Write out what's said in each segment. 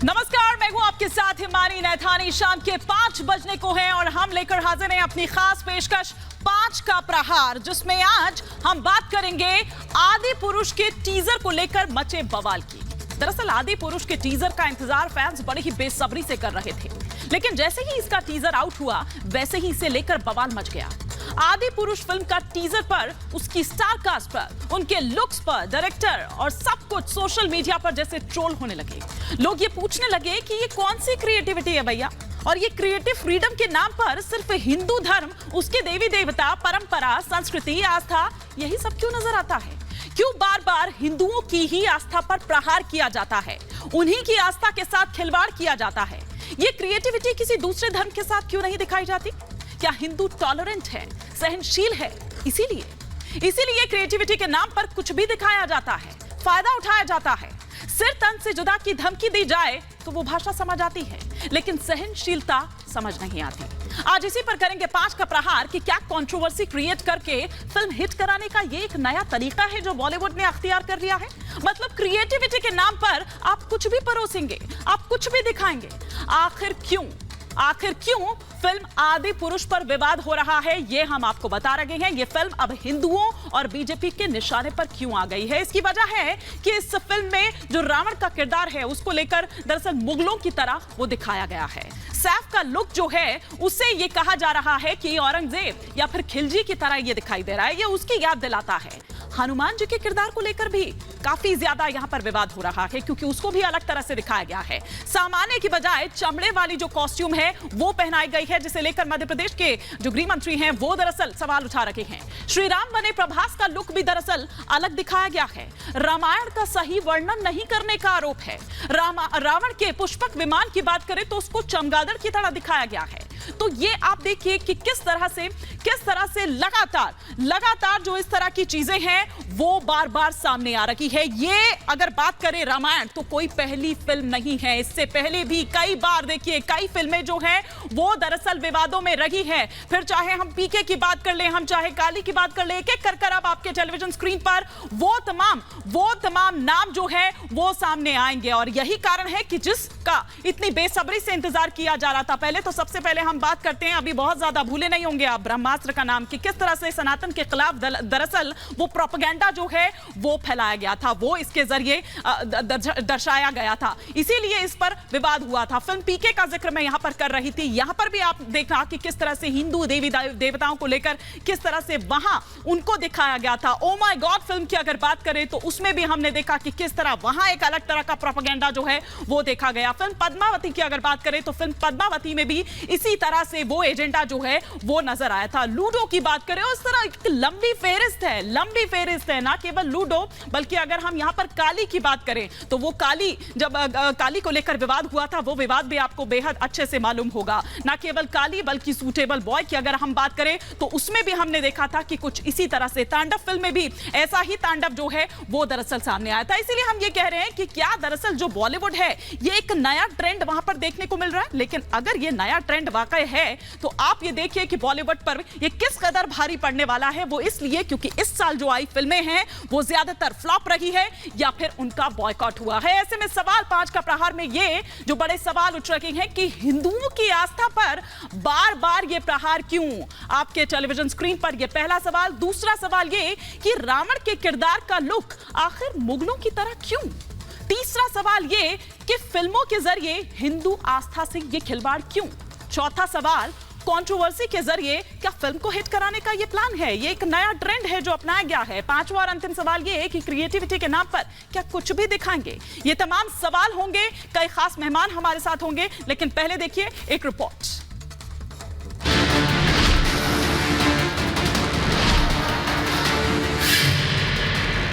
नमस्कार, मैं हूं आपके साथ हिमानी नैथानी। शाम के 5 बजने को हैं और हम लेकर हाजिर हैं अपनी खास पेशकश 5 का प्रहार, जिसमें आज हम बात करेंगे आदि पुरुष के टीजर को लेकर मचे बवाल की। दरअसल आदि पुरुष के टीजर का इंतजार फैंस बड़ी ही बेसब्री से कर रहे थे, लेकिन जैसे ही इसका टीजर आउट हुआ वैसे ही इसे लेकर बवाल मच गया। आदि पुरुष फिल्म का टीजर पर, उसकी स्टार कास्ट पर, उनके लुक्स पर, डायरेक्टर और सब कुछ सोशल मीडिया पर जैसे ट्रोल होने लगे। लोग ये पूछने लगे कि ये कौन सी क्रिएटिविटी है भैया, और ये क्रिएटिव फ्रीडम के नाम पर सिर्फ हिंदू धर्म, उसके देवी देवता, परंपरा, संस्कृति, आस्था, यही सब क्यों नजर आता है? क्यों बार बार हिंदुओं की ही आस्था पर प्रहार किया जाता है, उन्हीं की आस्था के साथ खिलवाड़ किया जाता है? ये क्रिएटिविटी किसी दूसरे धर्म के साथ क्यों नहीं दिखाई जाती? क्या हिंदू टॉलरेंट है, सहनशील है? इसीलिए क्रिएटिविटी के नाम पर कुछ भी दिखाया जाता है, फायदा उठाया जाता है। सिर तन से जुदा की धमकी दी जाए तो वो भाषा समझ आती है, लेकिन सहनशीलता समझ नहीं आती। आज इसी पर करेंगे 5 का प्रहार कि क्या कंट्रोवर्सी क्रिएट करके फिल्म हिट कराने का ये एक नया तरीका है जो बॉलीवुड ने अख्तियार कर लिया है। मतलब क्रिएटिविटी के नाम पर आप कुछ भी परोसेंगे, आप कुछ भी दिखाएंगे। आखिर क्यों फिल्म आदि पुरुष पर विवाद हो रहा है, ये हम आपको बता रहे हैं। ये फिल्म अब हिंदुओं और बीजेपी के निशाने पर क्यों आ गई है? इसकी वजह है कि इस फिल्म में जो रावण का किरदार है उसको लेकर दरअसल मुगलों की तरह वो दिखाया गया है। सैफ का लुक जो है उससे ये कहा जा रहा है कि औरंगजेब या फिर खिलजी की तरह ये दिखाई दे रहा है, ये उसकी याद दिलाता है। हनुमान जी के किरदार को लेकर भी काफी ज्यादा यहां पर विवाद हो रहा है, क्योंकि उसको भी अलग तरह से दिखाया गया है। सामान्य की बजाय चमड़े वाली जो कॉस्ट्यूम है वो पहनाई गई है, जिसे लेकर मध्य प्रदेश के जो गृह मंत्री हैं वो दरअसल सवाल उठा रहे हैं। श्री राम बने प्रभास का लुक भी दरअसल अलग दिखाया गया है। रामायण का सही वर्णन नहीं करने का आरोप है। रावण के पुष्पक विमान की बात करें तो उसको चमगादड़ की तरह दिखाया गया है। तो ये आप देखिए कि किस तरह से लगातार जो इस तरह की चीजें हैं वो बार बार सामने आ रही है। ये अगर बात करें रामायण तो कोई पहली फिल्म नहीं है, इससे पहले भी कई बार देखिए कई फिल्में जो हैं वो दरअसल विवादों में रही है। फिर चाहे हम पीके की बात कर लें, हम चाहे काली की बात कर लें, एक-एक कर अब आपके टेलीविजन स्क्रीन पर वो तमाम नाम जो है वो सामने आएंगे। और यही कारण है कि जिसका इतनी बेसब्री से इंतजार किया जा रहा था। पहले तो सबसे पहले हम बात करते हैं, अभी बहुत ज्यादा भूले नहीं होंगे आप, ब्रह्मास्त्र का नाम, कि किस तरह से सनातन के खिलाफ दरअसल वो प्रोपेगेंडा जो है वो फैलाया गया था, वो इसके जरिए दर्शाया गया था, इसीलिए इस पर विवाद हुआ था। फिल्म पीके का जिक्र मैं यहां पर कर रही थी, यहां पर भी आप देखा कि किस तरह से हिंदू देवी देवताओं को लेकर किस तरह से वहां उनको दिखाया गया था। ओ माय गॉड फिल्म की अगर बात करें तो उसमें भी हमने देखा कि किस तरह वहां एक अलग तरह का प्रोपेगेंडा जो है वो देखा गया। फिल्म पद्मावती की अगर बात करें तो फिल्म पद्मावती में भी इसी तरह से वो एजेंडा जो है वो नजर आया था। लूडो की बात करें उस तरह एक लंबी फेरिस्त है, ना केवल लूडो बल्कि अगर हम यहां पर काली की बात करें तो वो जब काली को लेकर विवाद हुआ था वो विवाद भी आपको बेहद अच्छे से मालूम होगा। ना केवल काली बल्कि सूटेबल बॉय की अगर हम बात करें तो उसमें भी हमने देखा था कि कुछ इसी तरह से तांडव फिल्म में भी ऐसा ही तांडव जो है वो दरअसल सामने आया था। इसीलिए हम ये कह रहे हैं कि क्या दरअसल जो बॉलीवुड है ये एक नया ट्रेंड वहां पर देखने को मिल रहा है। लेकिन अगर ये नया ट्रेंड वाकई है तो आप ये देखिए कि बॉलीवुड पर ये किस कदर भारी पड़ने वाला है। वो इसलिए क्योंकि इस साल जो आई फिल्में हैं वो ज्यादातर फ्लॉप रही है या फिर उनका बॉयकॉट हुआ है। ऐसे में सवाल 5 का प्रहार में ये जो बड़े सवाल उठ रहे हैं कि हिंदुओं की आस्था पर बार बार ये प्रहार क्यों? आपके टेलीविजन स्क्रीन पर ये पहला सवाल। दूसरा सवाल ये कि रावण के किरदार का लुक आखिर मुगलों की तरह क्यों? तीसरा सवाल ये कि फिल्मों के जरिए हिंदू आस्था से ये खिलवाड़ क्यों? चौथा सवाल, कंट्रोवर्सी के जरिए क्या फिल्म को हिट कराने का ये प्लान है? ये एक नया ट्रेंड है जो अपनाया गया है। पांचवा और अंतिम सवाल ये है कि क्रिएटिविटी के नाम पर क्या कुछ भी दिखाएंगे? ये तमाम सवाल होंगे, कई खास मेहमान हमारे साथ होंगे, लेकिन पहले देखिए एक रिपोर्ट।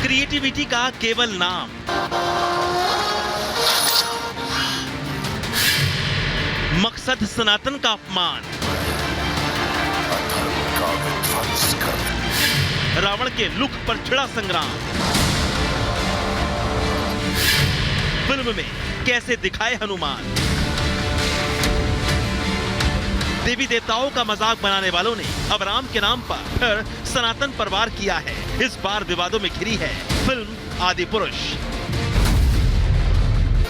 क्रिएटिविटी का केवल नाम, मकसद सनातन का अपमान, रावण के लुक पर छिड़ा संग्राम, फिल्म में कैसे दिखाए हनुमान। देवी देवताओं का मजाक बनाने वालों ने अब राम के नाम पर फिर सनातन पर वार किया है। इस बार विवादों में घिरी है फिल्म आदि पुरुष।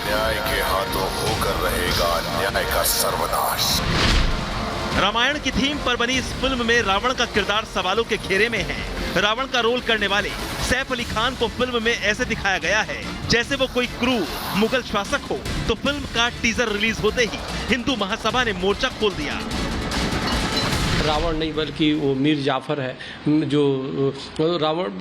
न्याय के हाथों होकर रहेगा न्याय का सर्वनाश। रामायण की थीम पर बनी इस फिल्म में रावण का किरदार सवालों के घेरे में है। रावण का रोल करने वाले सैफ अली खान को फिल्म में ऐसे दिखाया गया है जैसे वो कोई क्रूर मुगल शासक हो। तो फिल्म का टीजर रिलीज होते ही हिंदू महासभा ने मोर्चा खोल दिया। रावण नहीं बल्कि वो मीर जाफर है जो रावण।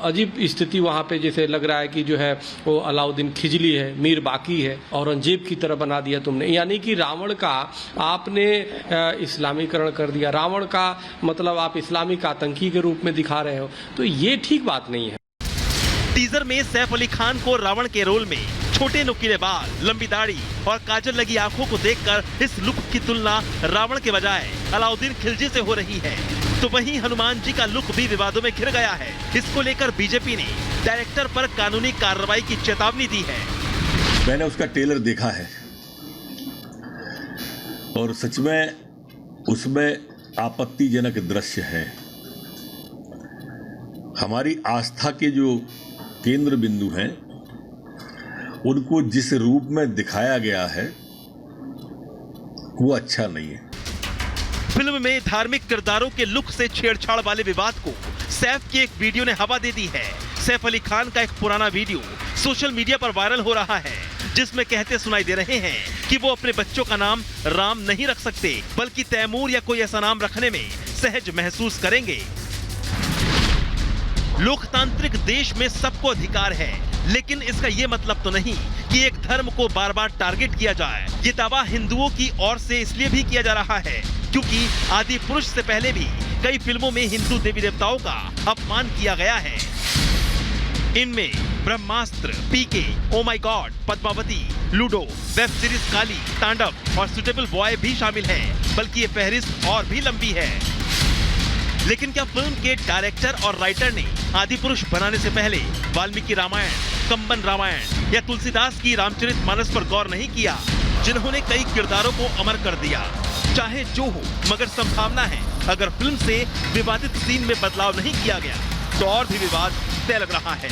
अजीब स्थिति वहाँ पे जैसे लग रहा है कि जो है वो अलाउद्दीन खिजली है, मीर बाकी है, औरंगजेब की तरह बना दिया तुमने। यानी कि रावण का आपने इस्लामीकरण कर दिया। रावण का मतलब आप इस्लामिक आतंकी के रूप में दिखा रहे हो, तो ये ठीक बात नहीं है। टीजर में सैफ अली खान को रावण के रोल में छोटे नुकीले बाल, लंबी दाढ़ी और काजल लगी आंखों को देखकर इस लुक की तुलना रावण के बजाय अलाउद्दीन खिलजी से हो रही है। तो वहीं हनुमान जी का लुक भी विवादों में घिर गया है। इसको लेकर बीजेपी ने डायरेक्टर पर कानूनी कार्रवाई की चेतावनी दी है। मैंने उसका ट्रेलर देखा है और सच में उसमें आपत्तिजनक दृश्य है। हमारी आस्था के जो केंद्र बिंदु हैं उनको जिस रूप में दिखाया गया है वो अच्छा नहीं है। फिल्म में धार्मिक किरदारों के लुक से छेड़छाड़ वाले विवाद को सैफ की एक वीडियो ने हवा दे दी है। सैफ अली खान का एक पुराना वीडियो सोशल मीडिया पर वायरल हो रहा है जिसमें कहते सुनाई दे रहे हैं कि वो अपने बच्चों का नाम राम नहीं रख सकते बल्कि तैमूर या कोई ऐसा नाम रखने में सहज महसूस करेंगे। लोकतांत्रिक देश में सबको अधिकार है, लेकिन इसका यह मतलब तो नहीं कि एक धर्म को बार बार टारगेट किया जाए। ये दावा हिंदुओं की ओर से इसलिए भी किया जा रहा है क्योंकि आदि पुरुष से पहले भी कई फिल्मों में हिंदू देवी देवताओं का अपमान किया गया है। इनमें Brahmastra, PK, oh my god, Padmavati, Ludo, web series Kaali, Tandav और सुटेबल बॉय भी शामिल है। बल्कि ये फहरिस्त और भी लंबी है। लेकिन क्या फिल्म के डायरेक्टर और राइटर ने आदि पुरुष बनाने से पहले वाल्मीकि रामायण, कंबन रामायण या तुलसीदास की रामचरितमानस पर गौर नहीं किया, जिन्होंने कई किरदारों को अमर कर दिया? चाहे जो हो, मगर संभावना है अगर फिल्म से विवादित सीन में बदलाव नहीं किया गया तो और भी विवाद तय लग रहा है।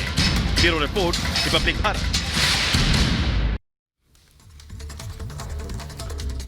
Bureau report, Republic Bharat.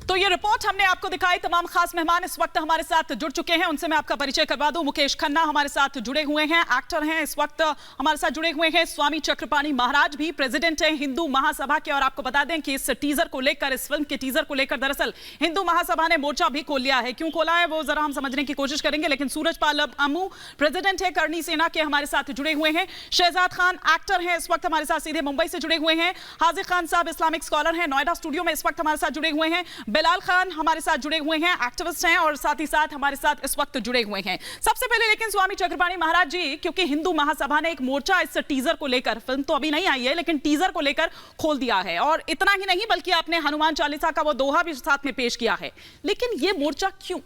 तो ये रिपोर्ट हमने आपको दिखाई। तमाम खास मेहमान इस वक्त हमारे साथ जुड़ चुके हैं, उनसे मैं आपका परिचय करवा दूं। मुकेश खन्ना हमारे साथ जुड़े हुए हैं, एक्टर हैं, इस वक्त हमारे साथ जुड़े हुए हैं। स्वामी चक्रपाणी महाराज भी प्रेसिडेंट हैं हिंदू महासभा के। और आपको बता दें कि इस टीजर को लेकर, इस फिल्म के टीजर को लेकर दरअसल हिंदू महासभा ने मोर्चा भी खोल लिया है। क्यों खोला है वो जरा हम समझने की कोशिश करेंगे, लेकिन सूरजपाल अमू प्रेसिडेंट है करनी सेना के, हमारे साथ जुड़े हुए हैं। शहजाद खान एक्टर हैं, इस वक्त हमारे साथ सीधे मुंबई से जुड़े हुए हैं। हाजिर खान साहब इस्लामिक स्कॉलर हैं, नोएडा स्टूडियो में इस वक्त हमारे साथ जुड़े हुए हैं। बिलाल खान हमारे साथ जुड़े हुए हैं, एक्टिविस्ट हैं और साथ ही साथ हमारे साथ इस वक्त जुड़े हुए हैं। सबसे पहले लेकिन स्वामी चक्रपाणी महाराज जी, क्योंकि हिंदू महासभा ने एक मोर्चा इस टीजर को लेकर, फिल्म तो अभी नहीं आई है लेकिन टीजर को लेकर खोल दिया है, और इतना ही नहीं बल्कि आपने हनुमान चालीसा का वो दोहा भी साथ में पेश किया है। लेकिन ये मोर्चा क्यों?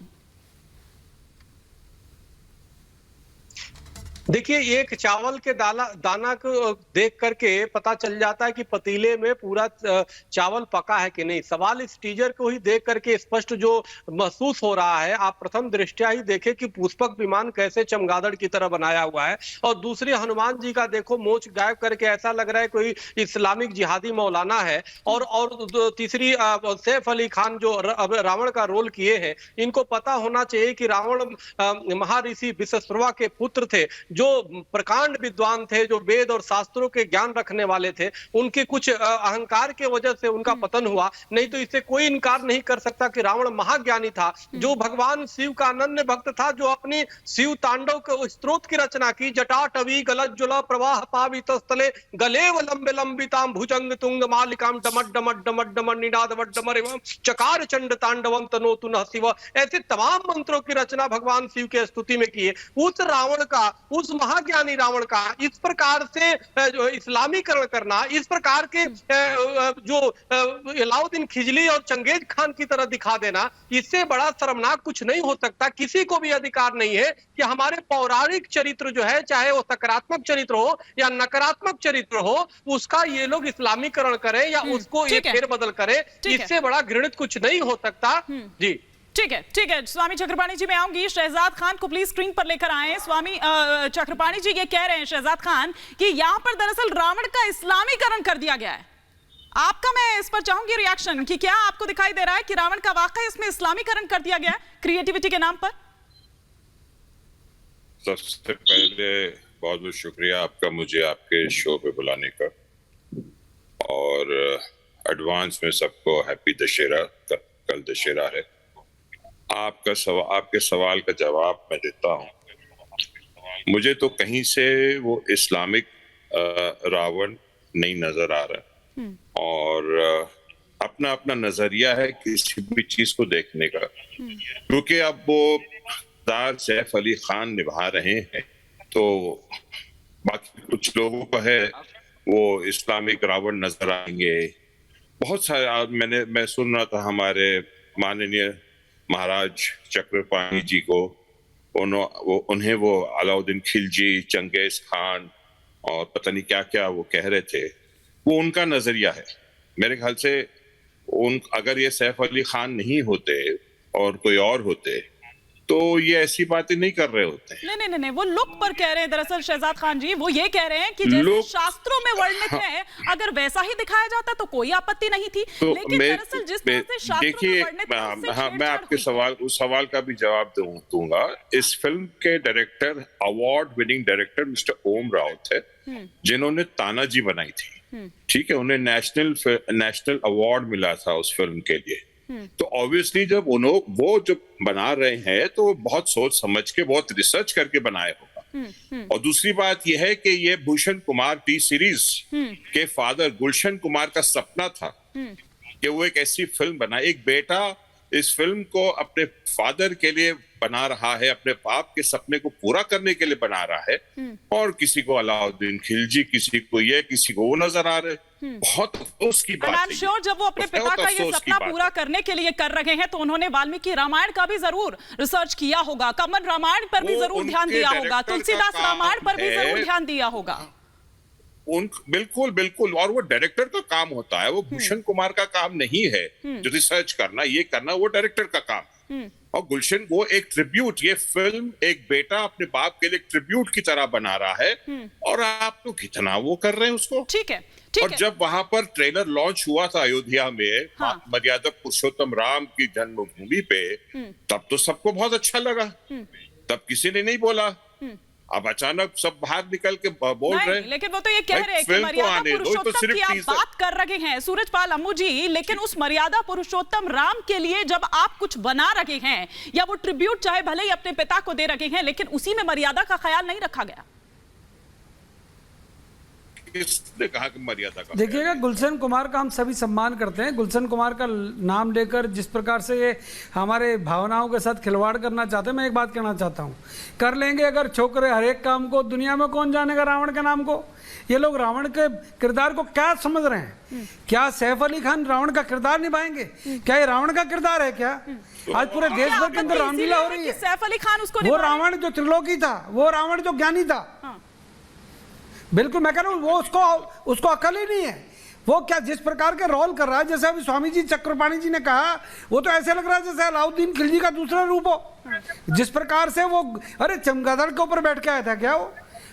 देखिए, एक चावल के दाना को देख करके पता चल जाता है कि पतीले में पूरा चावल पका है कि नहीं। सवाल इस टीजर को ही देख करके स्पष्ट जो महसूस हो रहा है, आप प्रथम दृष्टया ही देखें कि पुष्पक विमान कैसे चमगादड़ की तरह बनाया हुआ है, और दूसरे हनुमान जी का देखो मोच गायब करके ऐसा लग रहा है कोई इस्लामिक जिहादी मौलाना है। और तीसरी सैफ अली खान जो रावण का रोल किए हैं, इनको पता होना चाहिए कि रावण महर्षि विश्वामित्र के पुत्र थे, जो प्रकांड विद्वान थे, जो वेद और शास्त्रों के ज्ञान रखने वाले थे। उनके कुछ अहंकार के वजह से उनका पतन हुआ, नहीं तो इससे कोई इनकार नहीं कर सकता कि रावण महाज्ञानी था, जो भगवान शिव का अनन्य भक्त था, जो अपनी शिव तांडव के स्त्रोत की रचना की। जटाटवी गलज्ज्वल प्रवाह पावित स्थले गलेव लंबे लंबिताम भुजंग तुंग मालिकाम डमट डमट डमट डमट निनाद डमर चकार चंड तांडवम तनोतु नः शिव। ऐसे तमाम मंत्रों की रचना भगवान शिव के स्तुति में किए। उस रावण का, उस महाज्ञानी रावण का इस प्रकार से जो इस्लामीकरण करना, इस प्रकार के जो अलाउद्दीन खिजली और चंगेज खान की तरह दिखा देना, इससे बड़ा शर्मनाक कुछ नहीं हो सकता। किसी को भी अधिकार नहीं है कि हमारे पौराणिक चरित्र जो है, चाहे वो सकारात्मक चरित्र हो या नकारात्मक चरित्र हो, उसका ये लोग इस्लामीकरण करें या उसको ये फेरबदल करें। इससे बड़ा घृणित कुछ नहीं हो सकता। जी ठीक है स्वामी चक्रपाणी जी, मैं आऊंगी। शहजाद खान को प्लीज स्क्रीन पर लेकर आए। स्वामी चक्रपाणी जी ये कह रहे हैं, शहजाद खान, कि यहाँ पर दरअसल रावण का इस्लामीकरण कर दिया गया है। आपका मैं इस पर चाहूंगी रिएक्शन कि क्या आपको दिखाई दे रहा है कि रावण का वाकई इसमें इस्लामीकरण कर दिया गया है क्रिएटिविटी के नाम पर? सबसे पहले बहुत बहुत शुक्रिया आपका मुझे आपके शो पे बुलाने का, और एडवांस में सबको हैप्पी दशहरा। कल दशहरा है। आपके सवाल का जवाब मैं देता हूं। मुझे तो कहीं से वो इस्लामिक रावण नहीं नजर आ रहा, और अपना अपना नजरिया है किसी भी चीज को देखने का, क्योंकि अब वो सैफ अली खान निभा रहे हैं, तो बाकी कुछ लोगों को है वो इस्लामिक रावण नजर आएंगे। बहुत सारे मैं सुन रहा था हमारे माननीय महाराज चक्रपाणी जी को, उन्हें वो अलाउद्दीन खिलजी, चंगेज खान और पता नहीं क्या क्या वो कह रहे थे, वो उनका नजरिया है। मेरे ख्याल से अगर ये सैफ अली खान नहीं होते और कोई और होते तो ये ऐसी बातें नहीं कर रहे होते। नहीं, वो लुक पर कह रहे हैं दरअसल शहजाद खान जी, वो ये कह रहे हैं कि जैसे शास्त्रों में वर्णित है, अगर वैसा ही दिखाया जाता तो कोई आपत्ति नहीं थी, तो लेकिन दरअसल जिस तरह से शास्त्रों में वर्णित है, मैं आपके उस सवाल का भी जवाब दूंगा। इस फिल्म के director, award winning director mister Om Raut है, जिन्होंने तानाजी बनाई थी, ठीक है, उन्हें नेशनल अवार्ड मिला था उस फिल्म के लिए। तो ऑब्वियसली जब वो जो बना रहे हैं तो बहुत सोच समझ के, बहुत रिसर्च करके बनाया होगा। और दूसरी बात यह है कि ये भूषण कुमार टी सीरीज के फादर गुलशन कुमार का सपना था कि वो एक ऐसी फिल्म बनाए। एक बेटा इस फिल्म को अपने फादर के लिए बना रहा है, अपने बाप के सपने को पूरा करने के लिए बना रहा है, और किसी को अलाउद्दीन खिलजी, किसी को ये, किसी को वो नजर आ रहे। बहुत अफसोस की बात है। श्योर जब वो अपने पिता का ये सपना पूरा करने के लिए कर रहे हैं तो उन्होंने वाल्मीकि रामायण का भी जरूर रिसर्च किया होगा, कम्बन रामायण पर भी जरूर ध्यान दिया होगा, तुलसीदास रामायण पर भी जरूर ध्यान दिया होगा। बिल्कुल, और वो डायरेक्टर का काम होता है, वो भूषण कुमार का काम नहीं है जो रिसर्च करना, ये करना वो डायरेक्टर का काम। और गुलशन वो एक ट्रिब्यूट, ये फिल्म एक बेटा अपने बाप के लिए ट्रिब्यूट की तरह बना रहा है, और आप तो कितना वो कर रहे हैं उसको। ठीक है। और जब वहां पर ट्रेलर लॉन्च हुआ था अयोध्या में, हाँ। मर्यादा पुरुषोत्तम राम की जन्मभूमि पे, तब तो सबको बहुत अच्छा लगा, तब किसी ने नहीं बोला। अब अचानक सब बाहर निकल के बोल रहे हैं। लेकिन वो तो ये कह रहे हैं कि मर्यादा पुरुषोत्तम की आप बात कर रहे हैं सूरजपाल अम्मू जी, लेकिन उस मर्यादा पुरुषोत्तम राम के लिए जब आप कुछ बना रहे हैं या वो ट्रिब्यूट चाहे भले ही अपने पिता को दे रहे हैं, लेकिन उसी में मर्यादा का ख्याल नहीं रखा गया। किसने कहा कि मर्यादा का? देखिएगा, गुलशन कुमार का हम सभी सम्मान करते हैं। गुलशन कुमार का नाम लेकर जिस प्रकार से ये हमारे भावनाओं के साथ खिलवाड़ करना चाहते हैं, मैं एक बात कहना चाहता हूँ, कर लेंगे अगर छोकरे हर एक काम को, दुनिया में कौन जानेगा रावण के नाम को। ये लोग रावण के किरदार को क्या समझ रहे हैं? क्या सैफ अली खान रावण का किरदार निभाएंगे? क्या ये रावण का किरदार है क्या? आज पूरे देश भर के अंदर रामलीला हो रही है। सैफ अली खान उसको, वो रावण जो त्रिलोकी था, वो रावण जो ज्ञानी था, बिल्कुल मैं कह रहा हूँ, वो उसको अकल ही नहीं है। वो क्या जिस प्रकार के रोल कर रहा है, जैसे अभी स्वामी जी चक्रपाणी जी ने कहा, वो तो ऐसे लग रहा है जैसे अलाउद्दीन खिलजी का दूसरा रूप हो। जिस प्रकार से वो, अरे चमगादड़ के ऊपर बैठ के आया था क्या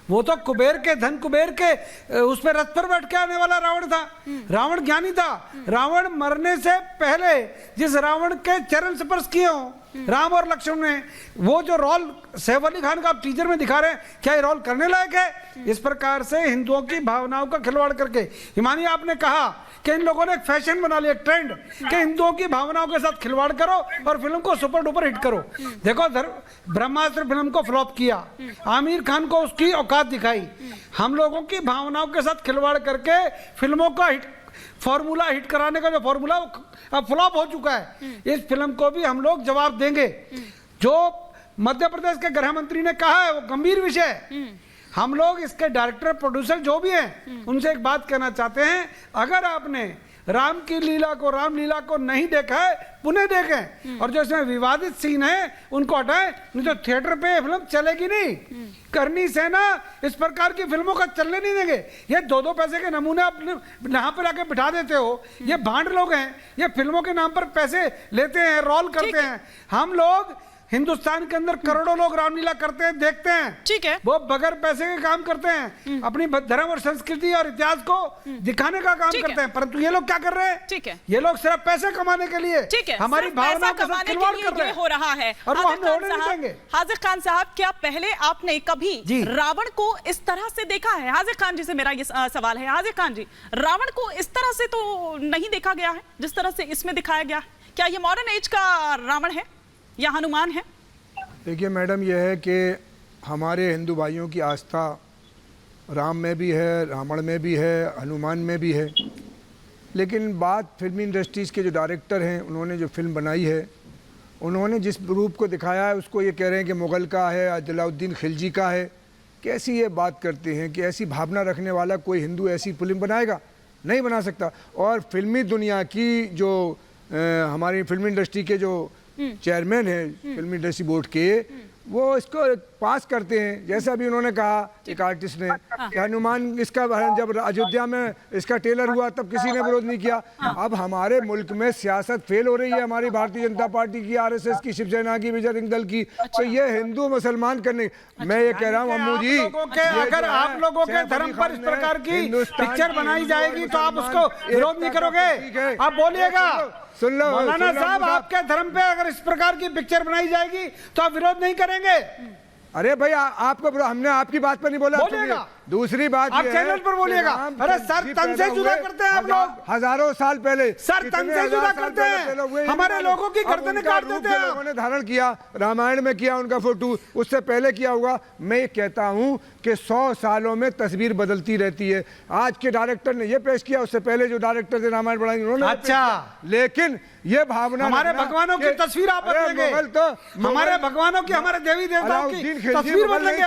वो तो कुबेर के, धन कुबेर के उस पर रथ पर बैठ के आने वाला रावण था। रावण ज्ञानी था। रावण मरने से पहले जिस रावण के चरण स्पर्श किए हो राम और लक्ष्मण ने, वो जो रोल सैफ अली खान का आप टीजर में दिखा रहे हैं, क्या ये रोल करने लायक है? इस प्रकार से हिंदुओं की भावनाओं का खिलवाड़ करके, हिमानी आपने कहा कि इन लोगों ने एक फैशन बना लिया, एक ट्रेंड, कि हिंदुओं की भावनाओं के साथ खिलवाड़ करो और फिल्म को सुपर डुपर हिट करो। देखो ब्रह्मास्त्र फिल्म को फ्लॉप किया, आमिर खान को उसकी औकात दिखाई, हम लोगों की भावनाओं के साथ खिलवाड़ करके फिल्मों का फॉर्मूला हिट कराने का जो फॉर्मूला अब फ्लॉप हो चुका है, इस फिल्म को भी हम लोग जवाब देंगे। जो मध्य प्रदेश के गृह मंत्री ने कहा है वो गंभीर विषय है। हम लोग इसके डायरेक्टर, प्रोड्यूसर जो भी हैं, उनसे एक बात कहना चाहते हैं, अगर आपने राम की लीला को, रामलीला को नहीं देखा है, पुनः देखें, और जो इसमें विवादित सीन है उनको हटाएं, नहीं तो थिएटर पे फिल्म चलेगी नहीं। करनी सेना इस प्रकार की फिल्मों का चलने नहीं देंगे। ये 2-2 पैसे के नमूने आप यहाँ पर आके बिठा देते हो, ये भांड लोग हैं, ये फिल्मों के नाम पर पैसे लेते हैं, रोल करते हैं। हम लोग हिंदुस्तान के अंदर करोड़ों लोग रामलीला करते हैं, देखते हैं। ठीक है। वो बगैर पैसे के काम करते हैं, अपनी धर्म और संस्कृति और इतिहास को दिखाने का काम करते हैं, परंतु ये लोग क्या कर रहे हैं? ठीक है। ये लोग सिर्फ पैसे कमाने के लिए, ठीक है, हमारी भावनाओं के साथ खिलवाड़ कर रहे ये हैं। हो रहा है। और वो हम होने नहीं देंगे। हाजिर खान साहब, क्या पहले आपने कभी रावण को इस तरह से देखा है? हाजिर खान जी से मेरा ये सवाल है। हाजिर खान जी, रावण को इस तरह से तो नहीं देखा गया है जिस तरह से इसमें दिखाया गया है। क्या ये मॉडर्न एज का रावण है या हनुमान है? देखिए मैडम, यह है कि हमारे हिंदू भाइयों की आस्था राम में भी है, रावण में भी है, हनुमान में भी है, लेकिन बात फिल्मी इंडस्ट्रीज़ के जो डायरेक्टर हैं, उन्होंने जो फिल्म बनाई है, उन्होंने जिस रूप को दिखाया है उसको ये कह रहे हैं कि मुग़ल का है, जलालुद्दीन खिलजी का है। कैसी ये बात करते हैं कि ऐसी भावना रखने वाला कोई हिंदू ऐसी फिल्म बनाएगा? नहीं बना सकता। और फिल्मी दुनिया की जो हमारी फिल्म इंडस्ट्री के जो चेयरमैन हैं फिल्म इंडस्ट्री बोर्ड के, वो इसको पास करते हैं। जैसा अभी उन्होंने कहा एक आर्टिस्ट ने कि हनुमान, इसका जब अयोध्या में इसका ट्रेलर हुआ तब किसी ने विरोध नहीं किया। अब हमारे मुल्क में सियासत फेल हो रही है, हमारी भारतीय जनता पार्टी की, आरएसएस की, शिवसेना की, बजरंग दल की, तो ये हिंदू मुसलमान करने, मैं ये कह रहा हूँ अम्मू जी, अगर आप लोगों के धर्म पर इस प्रकार की पिक्चर बनाई जाएगी तो आप उसको विरोध नहीं करोगे? आप बोलिएगा। सुन लो मौलाना साहब, आपके धर्म पे अगर इस प्रकार की पिक्चर बनाई जाएगी तो आप विरोध नहीं करेंगे? अरे भाई आपको, हमने आपकी बात पर नहीं बोला। बोलिएगा। दूसरी बात आप चैनल पर बोलिएगा। अरे सर, तन से जुदा करते हैं आप लोग, हजारों साल पहले। सर, तन से जुदा करते हैं, हमारे लोगों की गर्दनें काट देते हैं। लोगों ने धारण किया, रामायण में किया उनका फोटो, उससे पहले किया होगा। मैं ये कहता हूँ कि 100 सालों में तस्वीर बदलती रहती है। आज के डायरेक्टर ने ये पेश किया, उससे पहले जो डायरेक्टर थे रामायण बनाई उन्होंने, अच्छा, लेकिन ये भावना, हमारे भगवानों की तस्वीर आप बदलेंगे? हमारे भगवानों की, हमारे देवी देवताओं की तस्वीर बदलेंगे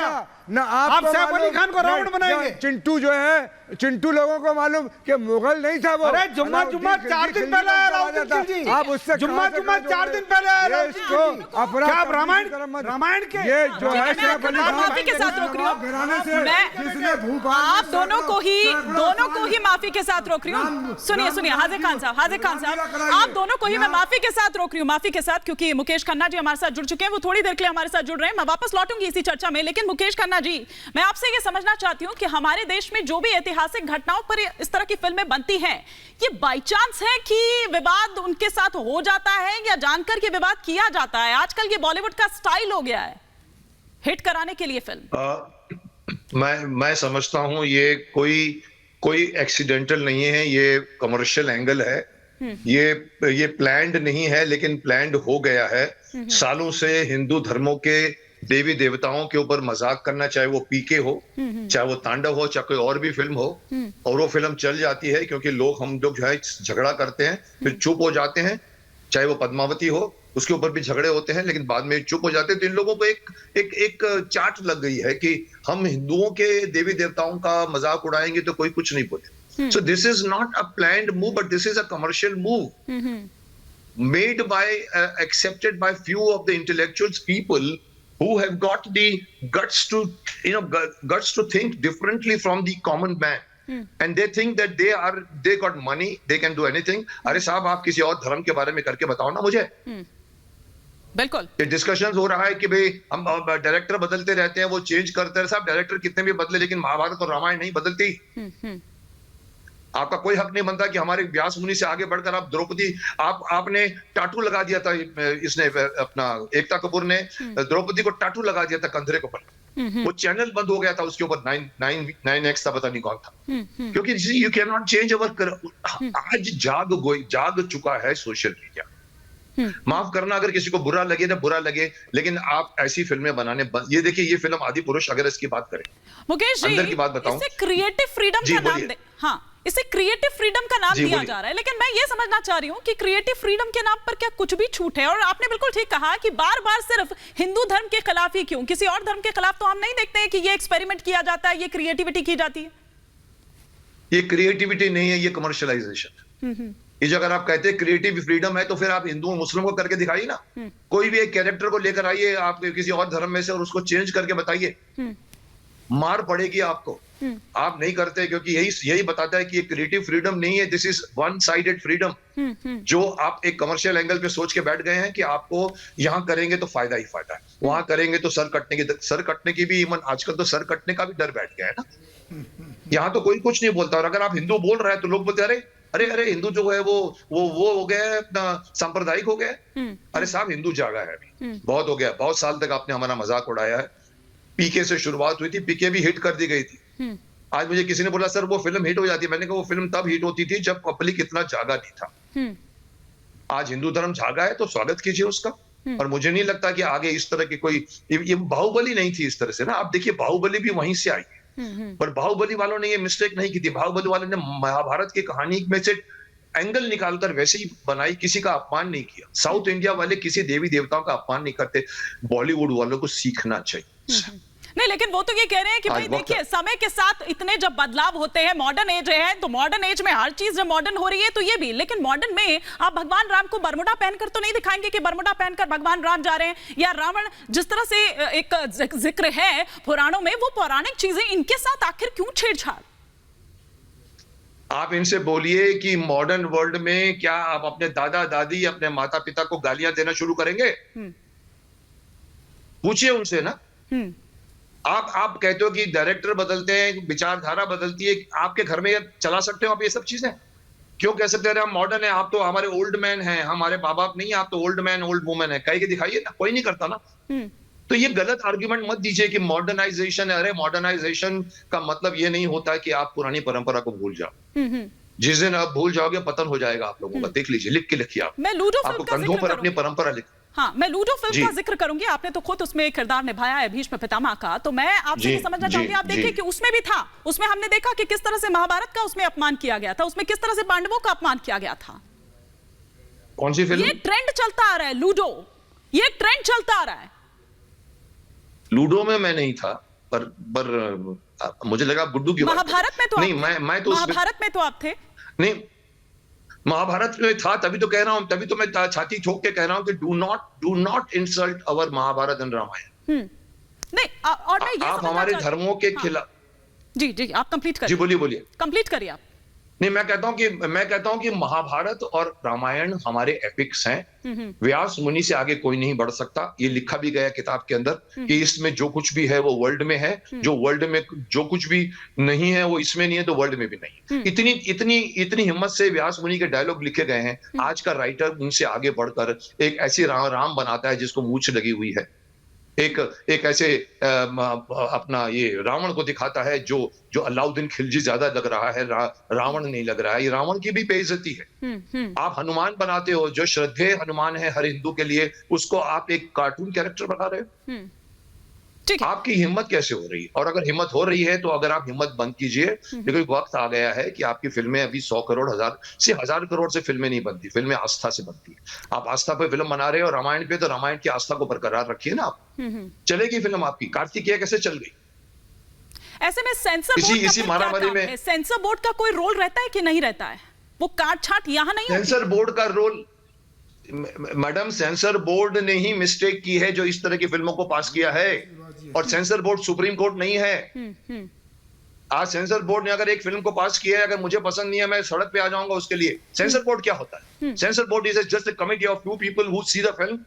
ना? आप सैफ अली खान को रावण बनाएंगे? चिंटू जो है, चिंटू लोगों को मालूम कि मुगल नहीं था वो। अरे जुम्मा 4 दिन पहले आया अलाउद्दीन खिलजी। आप उससे जुम्मा 4 दिन पहले आया अलाउद्दीन खिलजी। क्या आप रामायण के ये जो है सैफ अली खान, माफी के साथ रोक रही हूँ मैं, आप दोनों को ही माफी के साथ रोक रही हूँ। सुनिए हाजिर खान साहब, आप दोनों को ही मैं माफी के साथ रोक रही हूँ, माफी के साथ, क्योंकि मुकेश खन्ना जी हमारे साथ जुड़ चुके हैं। वो थोड़ी देर के लिए हमारे साथ जुड़ रहे हैं, मैं वापस लौटूंगी इसी चर्चा में। लेकिन मुकेश खन्ना जी, मैं आपसे ये समझना चाहती हूँ कि हमारे देश में जो भी ऐतिहासिक घटनाओं पर इस तरह की फिल्में बनती हैं, ये बाय चांस है कि विवाद उनके साथ हो जाता है या जानकर के विवाद किया जाता है? आजकल ये बॉलीवुड का स्टाइल हो गया है हिट कराने के लिए फिल्म। मैं समझता हूं ये कोई एक्सीडेंटल नहीं है, ये कमर्शियल एंगल है। ये प्लान्ड नहीं है, लेकिन प्लान्ड हो गया है। सालों से हिंदू धर्मों के देवी देवताओं के ऊपर मजाक करना, चाहे वो पीके हो, चाहे वो तांडव हो, चाहे कोई और भी फिल्म हो, और वो फिल्म चल जाती है क्योंकि हम लोग जो है झगड़ा करते हैं, फिर चुप हो जाते हैं। चाहे वो पद्मावती हो, उसके ऊपर भी झगड़े होते हैं, लेकिन बाद में चुप हो जाते हैं। तो इन लोगों को एक चाट लग गई है कि हम हिंदुओं के देवी देवताओं का मजाक उड़ाएंगे तो कोई कुछ नहीं बोले। So this is not a planned move, but this is a commercial move made by accepted by few of the intellectuals, people who have got the guts to think differently from the common man. And they think that they got money, they can do anything. अरे साहब, आप किसी और धर्म के बारे में करके बताओ ना मुझे। बिल्कुल, ये डिस्कशन हो रहा है कि भाई हम डायरेक्टर बदलते रहते हैं, वो चेंज करते हैं। साहब, डायरेक्टर कितने भी बदले, लेकिन महाभारत और रामायण नहीं बदलती। आपका कोई हक नहीं बनता कि हमारे व्यास मुनि से आगे बढ़कर आप द्रौपदी, आपने टाटू लगा दिया था, इसने अपना एकता कपूर ने द्रौपदी को टाटू लगा दिया था कंधे के ऊपर। वो चैनल बंद हो गया था उसके ऊपर, 9X था, पता नहीं कौन था, क्योंकि you can not change our. आज जाग चुका है सोशल मीडिया। माफ करना अगर किसी को बुरा लगे ना बुरा लगे, लेकिन आप ऐसी फिल्में बनाने, ये देखिए ये फिल्म आदि पुरुष, अगर इसकी बात करें, मुकेश जी, अंदर की बात बताऊं, इसे क्रिएटिव फ्रीडम का नाम इसे क्रिएटिव फ्रीडम का नाम दिया जा रहा है, लेकिन मैं ये समझना चाह रही हूँ कि क्रिएटिव फ्रीडम के नाम पर क्या कुछ भी छूट है? और आपने बिल्कुल ठीक कहा कि बार बार सिर्फ हिंदू धर्म के खिलाफ ही क्यों, किसी और धर्म के खिलाफ तो हम नहीं देखते हैं कि ये एक्सपेरिमेंट किया जाता है, ये क्रिएटिविटी की जाती है। ये क्रिएटिविटी नहीं है, ये कमर्शियलाइजेशन। ये जो अगर आप कहते हैं क्रिएटिव फ्रीडम है, तो फिर आप हिंदुओं मुस्लिम को करके दिखाइए ना। कोई भी एक कैरेक्टर को लेकर आइए आप किसी और धर्म में से और उसको चेंज करके बताइए। मार पड़ेगी आपको। आप नहीं करते क्योंकि यही बताता है कि ये क्रिएटिव फ्रीडम नहीं है, this is one sided freedom. जो आप एक कमर्शियल एंगल पे सोच के बैठ गए हैं कि आपको यहां करेंगे तो फायदा ही फायदा है, वहां करेंगे तो सर कटने की भी, इवन आजकल तो सर कटने का भी डर बैठ गया है ना। यहाँ तो कोई कुछ नहीं बोलता, और अगर आप हिंदू बोल रहे हैं तो लोग बोलते हैं अरे अरे हिंदू जो है वो हो गया है, अपना सांप्रदायिक हो गया है। अरे साहब, हिंदू जागा है अभी, बहुत हो गया, बहुत साल तक आपने हमारा मजाक उड़ाया है। पीके से शुरुआत हुई थी, पीके भी हिट कर दी गई थी। आज मुझे किसी ने बोला सर वो फिल्म हिट हो जाती है, मैंने कहा वो फिल्म तब हिट होती थी जब पब्लिक इतना जागा नहीं था। आज हिंदू धर्म जागा है तो स्वागत कीजिए उसका। और मुझे नहीं लगता कि आगे इस तरह की कोई, ये बाहुबली नहीं थी इस तरह से ना। आप देखिए बाहुबली भी वहीं से आई है, पर बाहुबली वालों ने ये मिस्टेक नहीं की थी। बाहुबली वालों ने महाभारत की कहानी में से एंगल निकालकर वैसे ही बनाई, किसी का अपमान नहीं किया। साउथ इंडिया वाले किसी देवी देवताओं का अपमान नहीं करते, बॉलीवुड वालों को सीखना चाहिए। नहीं, लेकिन वो तो ये कह रहे हैं कि भाई देखिए समय के साथ इतने जब बदलाव होते हैं, मॉडर्न एज है, तो मॉडर्न एज में हर चीज जब मॉडर्न हो रही है तो ये भी, लेकिन मॉडर्न में आप भगवान राम को बरमुडा पहनकर तो नहीं दिखाएंगे कि बरमुडा पहनकर भगवान राम जा रहे हैं, या रावण जिस तरह से एक जिक्र है पुराणों में, वो पौराणिक चीजें इनके साथ आखिर क्यों छेड़छाड़? आप इनसे बोलिए कि मॉडर्न वर्ल्ड में क्या आप अपने दादा दादी, अपने माता पिता को गालियां देना शुरू करेंगे? पूछिए उनसे ना। आप कहते हो कि डायरेक्टर बदलते हैं, विचारधारा बदलती है, आपके घर में चला सकते हो आप ये सब चीजें? क्यों कह सकते हैं हम मॉडर्न है, आप तो हमारे ओल्ड मैन हैं, हमारे माँ बाप नहीं, आप तो ओल्ड मैन ओल्ड वुमेन है, कह के दिखाइए ना। कोई नहीं करता ना। तो ये गलत आर्ग्यूमेंट मत दीजिए कि मॉडर्नाइजेशन है। अरे मॉडर्नाइजेशन का मतलब ये नहीं होता कि आप पुरानी परंपरा को भूल जाओ। जिस दिन आप भूल जाओगे पतन हो जाएगा आप लोगों का। देख लीजिए, लिख के लिखिए आप। मैं लूडो आपको कंधों पर अपनी परंपरा लिख। हाँ, मैं लूडो फिल्म का जिक्र करूंगी। आपने तो खुद उसमें एक किरदार निभाया है भीष्म पितामह का, तो मैं आपसे ये समझना चाहूंगी, आप देखिए कि उसमें भी था, उसमें हमने देखा कि किस तरह से महाभारत का उसमें अपमान किया गया था, उसमें किस तरह से पांडवों का अपमान किया गया था। कौन सी फिल्म? ये ट्रेंड चलता आ रहा है, लूडो, ये ट्रेंड चलता आ रहा है। लूडो में मैं नहीं था, पर मुझे लगा गुड्डू की महाभारत में तो नहीं, मैं तो महाभारत में तो आप थे। नहीं, महाभारत में था, तभी तो कह रहा हूं, तभी तो मैं छाती ठोक के कह रहा हूं कि do not insult our Mahabharata and Ramayana. नहीं, और मैं ये आप हमारे धर्मों के खिलाफ। जी आप कंप्लीट करिए। जी बोलिए। कंप्लीट करिए आप। नहीं, मैं कहता हूं कि महाभारत और रामायण हमारे एपिक्स हैं। व्यास मुनि से आगे कोई नहीं बढ़ सकता। ये लिखा भी गया किताब के अंदर कि इसमें जो कुछ भी है वो वर्ल्ड में है, जो वर्ल्ड में जो कुछ भी नहीं है वो इसमें नहीं है, तो वर्ल्ड में भी नहीं। इतनी हिम्मत से व्यास मुनि के डायलॉग लिखे गए हैं। आज का राइटर उनसे आगे बढ़कर एक ऐसी राम बनाता है जिसको मूंछ लगी हुई है, एक ऐसे अपना ये रावण को दिखाता है जो अलाउद्दीन खिलजी ज्यादा लग रहा है, रावण नहीं लग रहा है। ये रावण की भी बेइज्जती है। आप हनुमान बनाते हो, जो श्रद्धेय हनुमान है हर हिंदू के लिए, उसको आप एक कार्टून कैरेक्टर बना रहे हो। आपकी हिम्मत कैसे हो रही है? और अगर हिम्मत हो रही है तो अगर आप हिम्मत बंद कीजिए, लेकिन वक्त आ गया है कि आपकी फिल्में अभी 100 करोड़ 1000 करोड़ से फिल्में नहीं बनती, फिल्में आस्था से बनती है। आप आस्था पे फिल्म बना रहे हो, रामायण पे, तो रामायण की आस्था को बरकरार रखिए ना आप। चलेगी फिल्म आपकी। कार्तिकेय कैसे चल गई? ऐसे में सेंसर इसी मारामारी में सेंसर बोर्ड का कोई रोल रहता है कि नहीं रहता है? वो काट छाट यहाँ नहीं होती? सेंसर बोर्ड का रोल, मैडम, सेंसर बोर्ड ने ही मिस्टेक की है जो इस तरह की फिल्मों को पास किया है, और सेंसर बोर्ड सुप्रीम कोर्ट नहीं है। आज सेंसर बोर्ड ने अगर एक फिल्म को पास किया है, अगर मुझे पसंद नहीं है, मैं सड़क पे आ जाऊंगा उसके लिए। सेंसर बोर्ड क्या होता है? Sensor board is just a committee of 2 people who see the film,